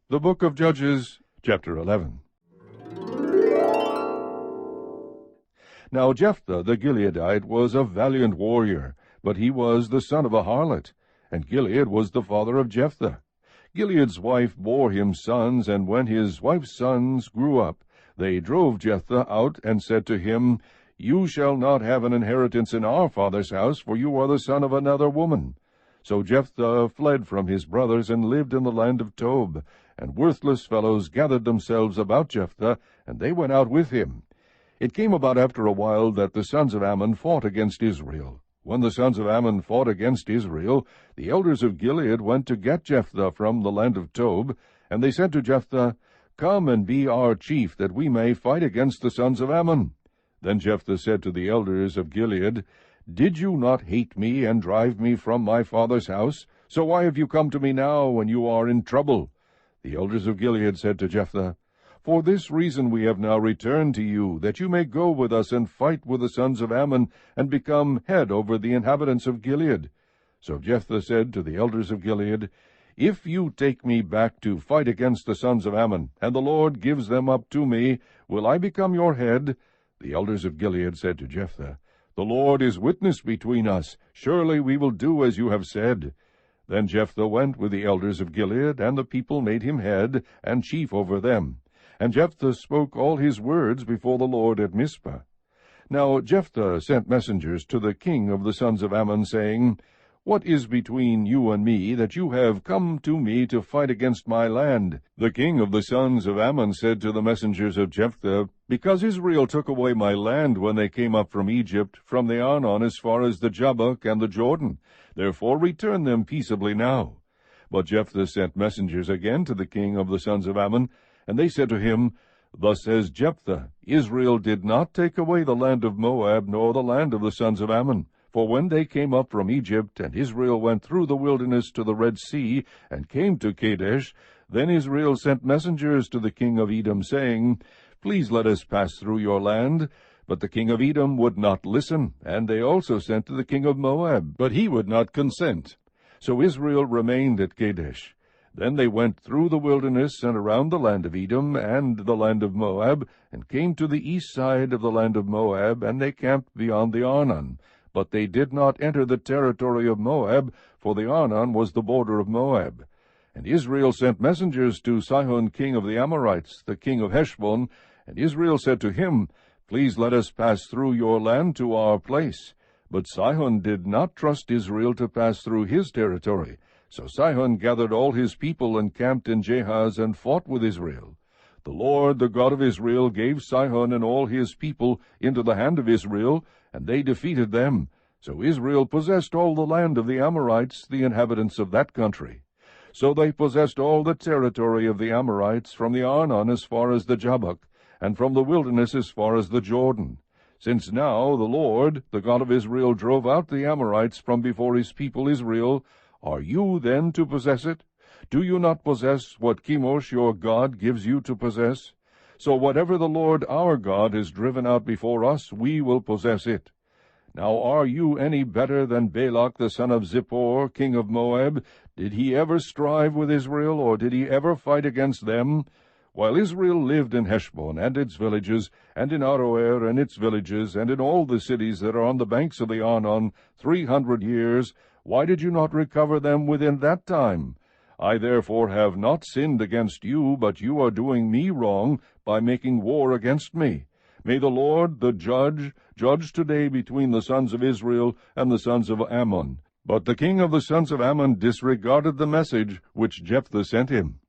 The Book of Judges, chapter 11. Now Jephthah the Gileadite was a valiant warrior, but he was the son of a harlot, and Gilead was the father of Jephthah. Gilead's wife bore him sons, and when his wife's sons grew up, they drove Jephthah out, and said to him, You shall not have an inheritance in our father's house, for you are the son of another woman. So Jephthah fled from his brothers, and lived in the land of Tob. And worthless fellows gathered themselves about Jephthah, and they went out with him. It came about after a while that the sons of Ammon fought against Israel. When the sons of Ammon fought against Israel, the elders of Gilead went to get Jephthah from the land of Tob, and they said to Jephthah, Come and be our chief, that we may fight against the sons of Ammon. Then Jephthah said to the elders of Gilead, Did you not hate me, and drive me from my father's house? So why have you come to me now, when you are in trouble? The elders of Gilead said to Jephthah, For this reason we have now returned to you, that you may go with us and fight with the sons of Ammon, and become head over the inhabitants of Gilead. So Jephthah said to the elders of Gilead, If you take me back to fight against the sons of Ammon, and the Lord gives them up to me, will I become your head? The elders of Gilead said to Jephthah, The Lord is witness between us. Surely we will do as you have said. Then Jephthah went with the elders of Gilead, and the people made him head and chief over them. And Jephthah spoke all his words before the Lord at Mizpah. Now Jephthah sent messengers to the king of the sons of Ammon, saying, What is between you and me, that you have come to me to fight against my land? The king of the sons of Ammon said to the messengers of Jephthah, Because Israel took away my land when they came up from Egypt, from the Arnon as far as the Jabbok and the Jordan. Therefore return them peaceably now. But Jephthah sent messengers again to the king of the sons of Ammon, and they said to him, Thus says Jephthah, Israel did not take away the land of Moab, nor the land of the sons of Ammon. For when they came up from Egypt, and Israel went through the wilderness to the Red Sea, and came to Kadesh, then Israel sent messengers to the king of Edom, saying, Please let us pass through your land. But the king of Edom would not listen, and they also sent to the king of Moab, but he would not consent. So Israel remained at Kadesh. Then they went through the wilderness, and around the land of Edom and the land of Moab, and came to the east side of the land of Moab, and they camped beyond the Arnon. But they did not enter the territory of Moab, for the Arnon was the border of Moab. And Israel sent messengers to Sihon king of the Amorites, the king of Heshbon, and Israel said to him, Please let us pass through your land to our place. But Sihon did not trust Israel to pass through his territory. So Sihon gathered all his people and camped in Jahaz and fought with Israel. The Lord, the God of Israel, gave Sihon and all his people into the hand of Israel, and they defeated them. So Israel possessed all the land of the Amorites, the inhabitants of that country. So they possessed all the territory of the Amorites, from the Arnon as far as the Jabbok, and from the wilderness as far as the Jordan. Since now the Lord, the God of Israel, drove out the Amorites from before his people Israel, are you then to possess it? Do you not possess what Chemosh your God gives you to possess? So whatever the Lord our God has driven out before us, we will possess it. Now are you any better than Balak the son of Zippor, king of Moab? Did he ever strive with Israel, or did he ever fight against them? While Israel lived in Heshbon and its villages, and in Aroer and its villages, and in all the cities that are on the banks of the Arnon, 300 years, why did you not recover them within that time? I therefore have not sinned against you, but you are doing me wrong by making war against me. May the Lord, the judge, judge today between the sons of Israel and the sons of Ammon. But the king of the sons of Ammon disregarded the message which Jephthah sent him.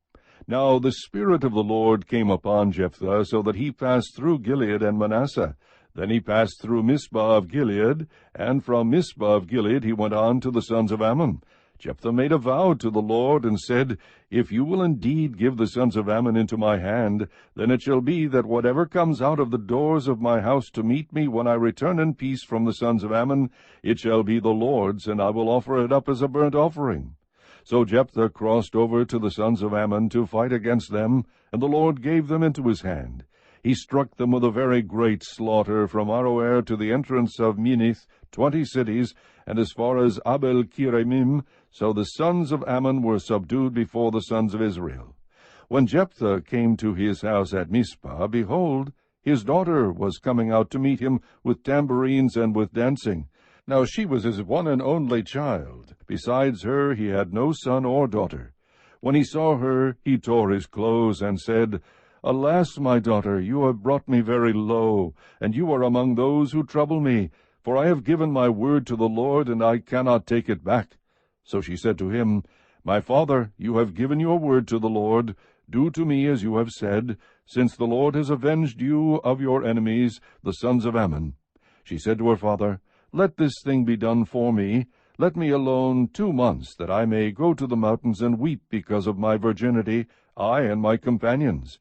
Now the Spirit of the Lord came upon Jephthah, so that he passed through Gilead and Manasseh. Then he passed through Mizpah of Gilead, and from Mizpah of Gilead he went on to the sons of Ammon. Jephthah made a vow to the Lord, and said, If you will indeed give the sons of Ammon into my hand, then it shall be that whatever comes out of the doors of my house to meet me when I return in peace from the sons of Ammon, it shall be the Lord's, and I will offer it up as a burnt offering. So Jephthah crossed over to the sons of Ammon to fight against them, and the Lord gave them into his hand. He struck them with a very great slaughter, from Aroer to the entrance of Minnith, 20 cities, and as far as Abel-Kiremim. So the sons of Ammon were subdued before the sons of Israel. When Jephthah came to his house at Mizpah, behold, his daughter was coming out to meet him with tambourines and with dancing. Now she was his one and only child. Besides her he had no son or daughter. When he saw her, he tore his clothes, and said, Alas, my daughter, you have brought me very low, and you are among those who trouble me. For I have given my word to the Lord, and I cannot take it back. So she said to him, My father, you have given your word to the Lord. Do to me as you have said, since the Lord has avenged you of your enemies, the sons of Ammon. She said to her father, Let this thing be done for me. Let me alone 2 months, that I may go to the mountains and weep because of my virginity, I and my companions.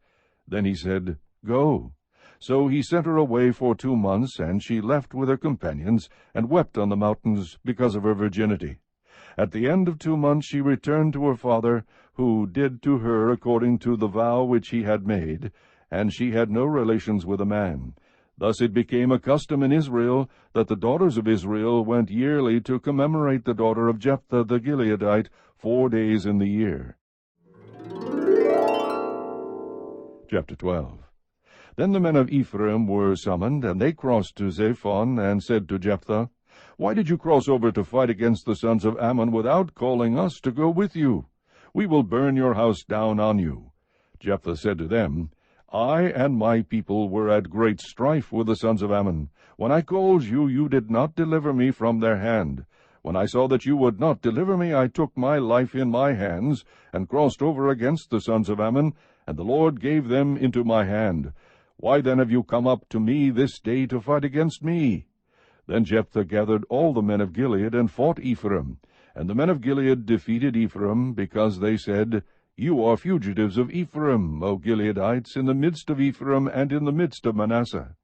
Then he said, Go. So he sent her away for 2 months, and she left with her companions, and wept on the mountains because of her virginity. At the end of 2 months she returned to her father, who did to her according to the vow which he had made, and she had no relations with a man. Thus it became a custom in Israel that the daughters of Israel went yearly to commemorate the daughter of Jephthah the Gileadite 4 days in the year. Chapter 12. Then the men of Ephraim were summoned, and they crossed to Zaphon, and said to Jephthah, Why did you cross over to fight against the sons of Ammon without calling us to go with you? We will burn your house down on you. Jephthah said to them, I and my people were at great strife with the sons of Ammon. When I called you, you did not deliver me from their hand. When I saw that you would not deliver me, I took my life in my hands, and crossed over against the sons of Ammon, and the Lord gave them into my hand. Why then have you come up to me this day to fight against me? Then Jephthah gathered all the men of Gilead, and fought Ephraim. And the men of Gilead defeated Ephraim, because they said, You are fugitives of Ephraim, O Gileadites, in the midst of Ephraim, and in the midst of Manasseh.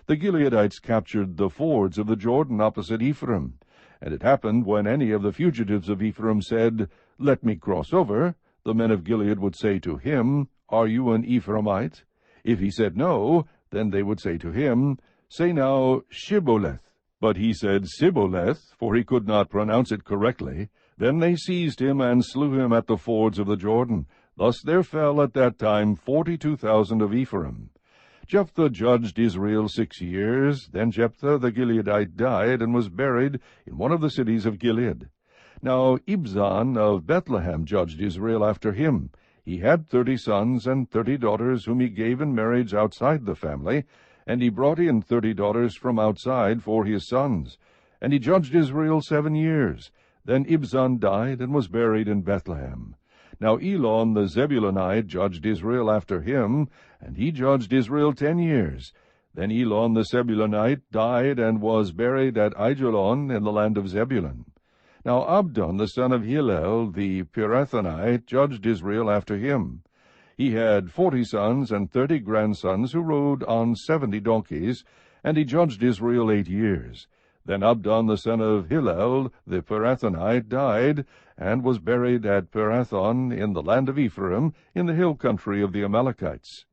The Gileadites captured the fords of the Jordan opposite Ephraim. And it happened, when any of the fugitives of Ephraim said, Let me cross over, the men of Gilead would say to him, Are you an Ephraimite? If he said no, then they would say to him, Say now, Shibboleth. But he said Sibboleth, for he could not pronounce it correctly. Then they seized him, and slew him at the fords of the Jordan. Thus there fell at that time 42,000 of Ephraim. Jephthah judged Israel 6 years. Then Jephthah the Gileadite died, and was buried in one of the cities of Gilead. Now Ibzan of Bethlehem judged Israel after him. He had 30 sons and 30 daughters, whom he gave in marriage outside the family, and he brought in 30 daughters from outside for his sons. And he judged Israel 7 years. Then Ibzan died, and was buried in Bethlehem. Now Elon the Zebulunite judged Israel after him, and he judged Israel 10 years. Then Elon the Zebulunite died, and was buried at Aijalon in the land of Zebulun. Now Abdon the son of Hillel the Pirathonite judged Israel after him. He had 40 sons and 30 grandsons, who rode on 70 donkeys, and he judged Israel 8 years. Then Abdon the son of Hillel the Pirathonite died, and was buried at Pirathon in the land of Ephraim, in the hill country of the Amalekites.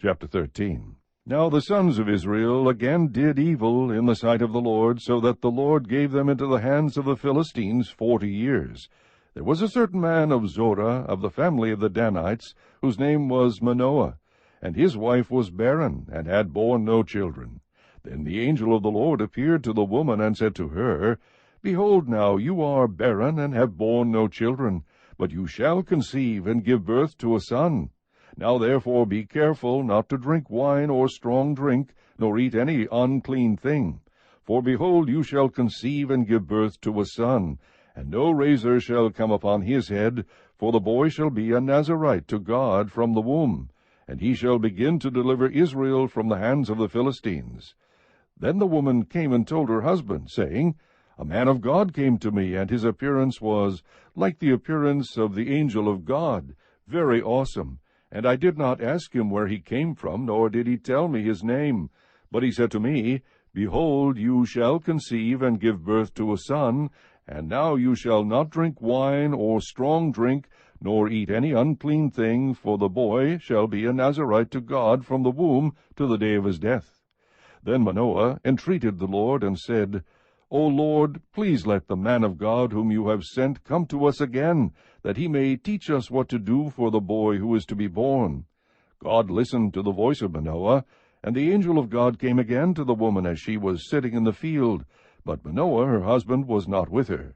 Chapter 13. Now the sons of Israel again did evil in the sight of the Lord, so that the Lord gave them into the hands of the Philistines 40 years. There was a certain man of Zorah, of the family of the Danites, whose name was Manoah, and his wife was barren, and had borne no children. Then the angel of the Lord appeared to the woman, and said to her, Behold now, you are barren, and have borne no children, but you shall conceive, and give birth to a son. Now therefore be careful not to drink wine or strong drink, nor eat any unclean thing. For behold, you shall conceive, and give birth to a son, and no razor shall come upon his head, for the boy shall be a Nazarite to God from the womb, and he shall begin to deliver Israel from the hands of the Philistines. Then the woman came and told her husband, saying, A man of God came to me, and his appearance was like the appearance of the angel of God, very awesome. And I did not ask him where he came from, nor did he tell me his name. But he said to me, Behold, you shall conceive, and give birth to a son, and now you shall not drink wine or strong drink, nor eat any unclean thing, for the boy shall be a Nazarite to God from the womb to the day of his death. Then Manoah entreated the Lord, and said, O Lord, please let the man of God whom you have sent come to us again, that he may teach us what to do for the boy who is to be born. God listened to the voice of Manoah, and the angel of God came again to the woman as she was sitting in the field, but Manoah her husband was not with her.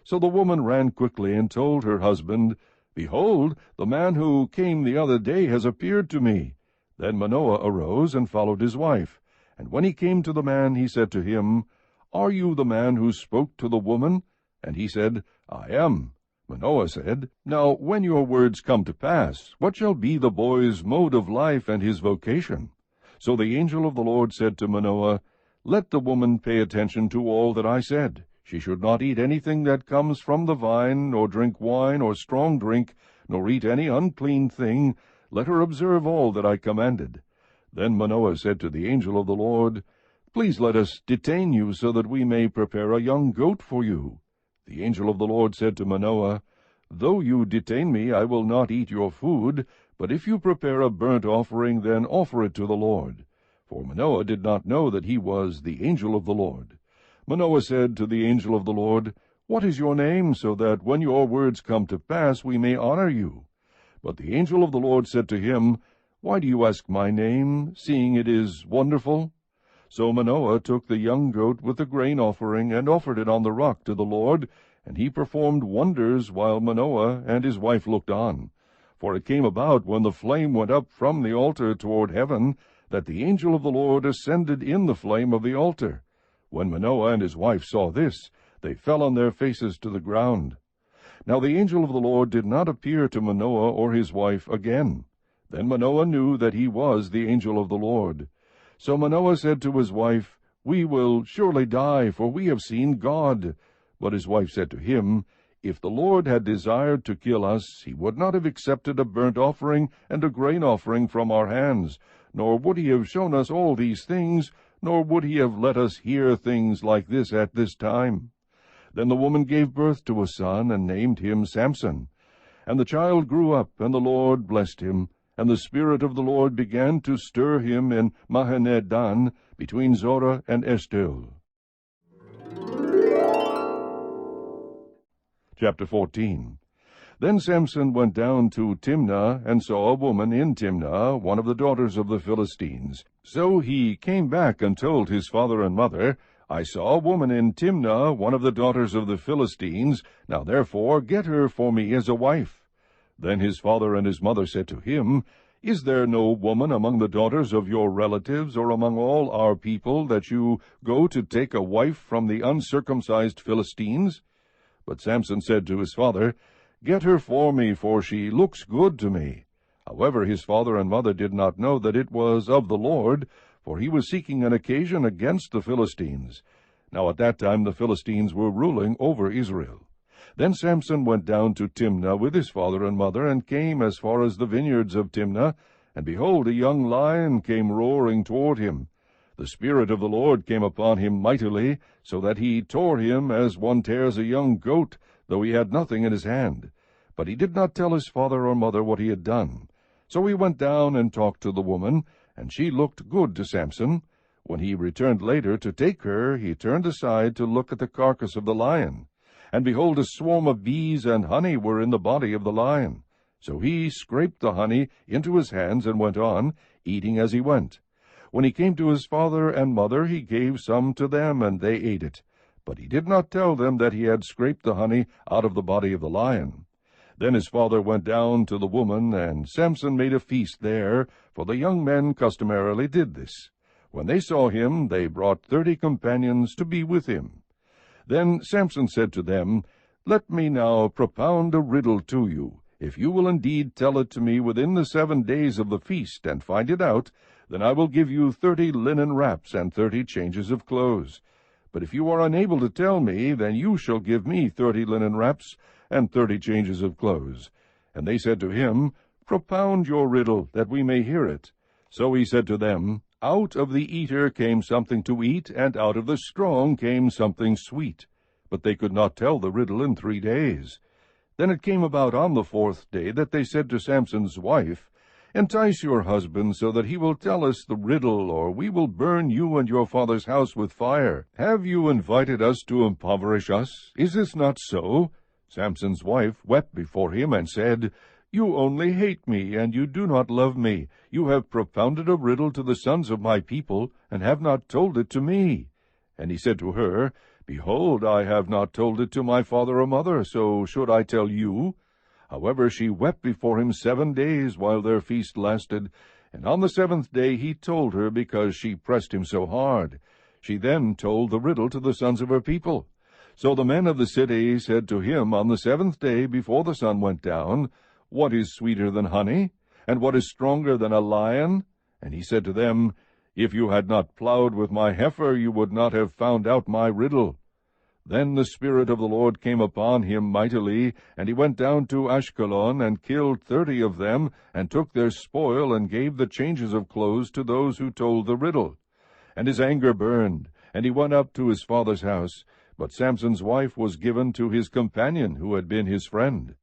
So the woman ran quickly and told her husband, Behold, the man who came the other day has appeared to me. Then Manoah arose and followed his wife. And when he came to the man, he said to him, Are you the man who spoke to the woman? And he said, I am. Manoah said, Now when your words come to pass, what shall be the boy's mode of life and his vocation? So the angel of the Lord said to Manoah, Let the woman pay attention to all that I said. She should not eat anything that comes from the vine, nor drink wine or strong drink, nor eat any unclean thing. Let her observe all that I commanded. Then Manoah said to the angel of the Lord, Please let us detain you, so that we may prepare a young goat for you. The angel of the Lord said to Manoah, Though you detain me, I will not eat your food, but if you prepare a burnt offering, then offer it to the Lord. For Manoah did not know that he was the angel of the Lord. Manoah said to the angel of the Lord, What is your name, so that when your words come to pass we may honor you? But the angel of the Lord said to him, Why do you ask my name, seeing it is wonderful? So Manoah took the young goat with the grain offering, and offered it on the rock to the Lord, and he performed wonders while Manoah and his wife looked on. For it came about, when the flame went up from the altar toward heaven, that the angel of the Lord ascended in the flame of the altar. When Manoah and his wife saw this, they fell on their faces to the ground. Now the angel of the Lord did not appear to Manoah or his wife again. Then Manoah knew that he was the angel of the Lord. So Manoah said to his wife, We will surely die, for we have seen God. But his wife said to him, If the Lord had desired to kill us, he would not have accepted a burnt offering and a grain offering from our hands, nor would he have shown us all these things, nor would he have let us hear things like this at this time. Then the woman gave birth to a son, and named him Samson. And the child grew up, and the Lord blessed him. And the Spirit of the Lord began to stir him in Mahaneh-dan, between Zorah and Eshtaol. Chapter 14. Then Samson went down to Timnah, and saw a woman in Timnah, one of the daughters of the Philistines. So he came back and told his father and mother, I saw a woman in Timnah, one of the daughters of the Philistines. Now therefore get her for me as a wife. Then his father and his mother said to him, Is there no woman among the daughters of your relatives, or among all our people, that you go to take a wife from the uncircumcised Philistines? But Samson said to his father, Get her for me, for she looks good to me. However, his father and mother did not know that it was of the Lord, for he was seeking an occasion against the Philistines. Now at that time the Philistines were ruling over Israel. Then Samson went down to Timnah with his father and mother, and came as far as the vineyards of Timnah. And behold, a young lion came roaring toward him. The Spirit of the Lord came upon him mightily, so that he tore him as one tears a young goat, though he had nothing in his hand. But he did not tell his father or mother what he had done. So he went down and talked to the woman, and she looked good to Samson. When he returned later to take her, he turned aside to look at the carcass of the lion. And behold, a swarm of bees and honey were in the body of the lion. So he scraped the honey into his hands and went on, eating as he went. When he came to his father and mother, he gave some to them, and they ate it. But he did not tell them that he had scraped the honey out of the body of the lion. Then his father went down to the woman, and Samson made a feast there, for the young men customarily did this. When they saw him, they brought 30 companions to be with him. Then Samson said to them, Let me now propound a riddle to you. If you will indeed tell it to me within the 7 days of the feast, and find it out, then I will give you 30 linen wraps and 30 changes of clothes. But if you are unable to tell me, then you shall give me 30 linen wraps and 30 changes of clothes. And they said to him, Propound your riddle, that we may hear it. So he said to them, Out of the eater came something to eat, and out of the strong came something sweet. But they could not tell the riddle in 3 days. Then it came about on the 4th day that they said to Samson's wife, Entice your husband so that he will tell us the riddle, or we will burn you and your father's house with fire. Have you invited us to impoverish us? Is this not so?" Samson's wife wept before him and said, "You only hate me, and you do not love me. You have propounded a riddle to the sons of my people, and have not told it to me." And he said to her, "Behold, I have not told it to my father or mother, so should I tell you?" However, she wept before him 7 days while their feast lasted, and on the 7th day he told her, because she pressed him so hard. She then told the riddle to the sons of her people. So the men of the city said to him on the 7th day before the sun went down, "What is sweeter than honey? And what is stronger than a lion?" And he said to them, "If you had not plowed with my heifer, you would not have found out my riddle." Then the Spirit of the Lord came upon him mightily, and he went down to Ashkelon, and killed 30 of them, and took their spoil, and gave the changes of clothes to those who told the riddle. And his anger burned, and he went up to his father's house. But Samson's wife was given to his companion, who had been his friend.